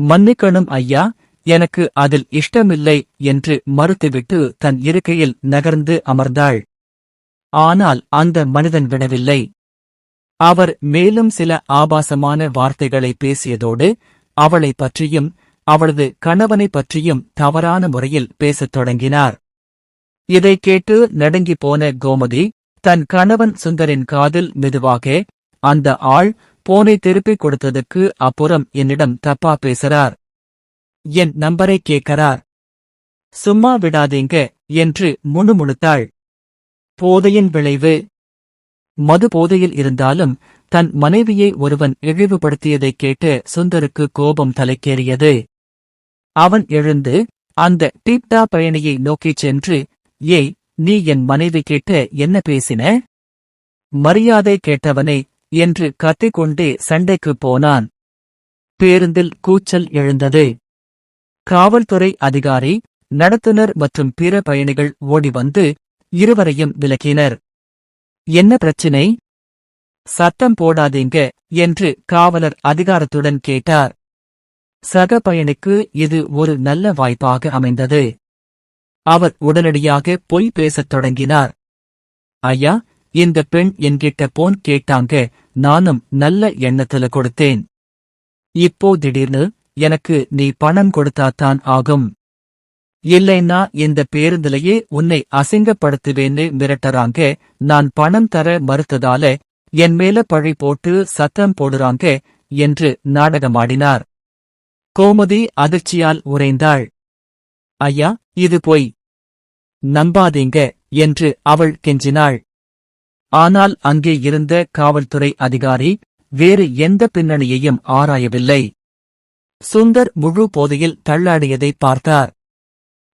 மன்னிக்கணும் ஐயா, எனக்கு அதில் இஷ்டமில்லை என்று மறுத்துவிட்டு தன் இருக்கையில் நகர்ந்து அமர்ந்தாள். ஆனால் அந்த மனிதன் விடவில்லை. அவர் மேலும் சில ஆபாசமான வார்த்தைகளை பேசியதோடு அவளைப் பற்றியும் அவளது கணவனைப் பற்றியும் தவறான முறையில் பேசத் தொடங்கினார். இதைக் கேட்டு நடுங்கிப் போன கோமதி தன் கணவன் சுந்தரின் காதில் மெதுவாக, அந்த ஆள் போனை திருப்பிக் கொடுத்ததுக்கு அப்புறம் என்னிடம் தப்பா பேசுறார், என் நம்பரை கேட்கறார், சும்மா விடாதீங்க என்று முணுமுணுத்தாள். போதையின் விளைவு. மது போதையில் இருந்தாலும் தன் மனைவியை ஒருவன் இழிவுபடுத்தியதைக் கேட்டு சுந்தருக்கு கோபம் தலைக்கேறியது. அவன் எழுந்து அந்த டீப்டா பயணியை நோக்கிச் சென்று, ஏய், நீ என் மனைவி கிட்ட என்ன பேசின? மரியாதை கேட்டவனே என்று கத்திக்கொண்டே சண்டைக்குப் போனான். பேருந்தில் கூச்சல் எழுந்தது. காவல்துறை அதிகாரி, நடத்துனர் மற்றும் பிற பயணிகள் ஓடி வந்து இருவரையும் விலக்கினர். என்ன பிரச்சினை? சத்தம் போடாதீங்க என்று காவலர் அதிகாரத்துடன் கேட்டார். சக பயணிக்கு இது ஒரு நல்ல வாய்ப்பாக அமைந்தது. அவர் உடனடியாக பொய் பேசத் தொடங்கினார். ஐயா, இந்த பெண் என்கிட்ட போன் கேட்டாங்க, நானும் நல்ல எண்ணத்துல கொடுத்தேன். இப்போ திடீர்னு எனக்கு நீ பணம் கொடுத்தாத்தான் ஆகும். இல்லைன்னா இந்த பேருந்திலேயே உன்னை அசிங்கப்படுத்துவேன்னு மிரட்டறாங்க. நான் பணம் தர மறுத்ததால என் மேல பழி போட்டு சத்தம் போடுறாங்க என்று நாடகமாடினார். கோமதி அதிர்ச்சியால் உறைந்தாள். ஐயா, இது பொய், நம்பாதீங்க என்று அவள் கெஞ்சினாள். ஆனால் அங்கே இருந்த காவல்துறை அதிகாரி வேறு எந்த பின்னணியையும் ஆராயவில்லை. சுந்தர் முழு போதையில் தள்ளாடியதை பார்த்தார்.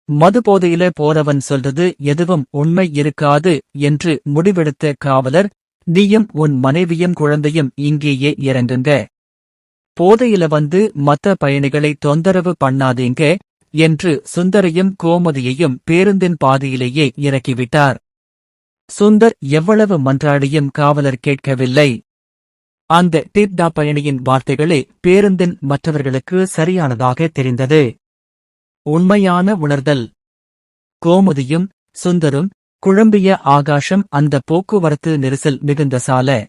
மது போதையில போறவன் சொல்றது எதுவும் உண்மை இருக்காது என்று முடிவெடுத்த காவலர், நீயும் உன் மனைவியும் குழந்தையும் இங்கேயே இறங்குங்க, போதையில வந்து மத்த பயணிகளை தொந்தரவு பண்ணாதீங்க என்று சுந்தரையும் கோமதியையும் பேருந்தின் பாதியிலேயே இறக்கிவிட்டார். சுந்தர் எவ்வளவு மன்றாடியும் காவலர் கேட்கவில்லை. அந்த டிப்டா பயணியின் வார்த்தைகளே பேருந்தின் மற்றவர்களுக்கு சரியானதாக தெரிந்தது. உண்மையான உணர்தல். கோமதியும் சுந்தரும் குழம்பிய ஆகாசம் அந்த போக்குவரத்து நெரிசல் மிகுந்த சாலை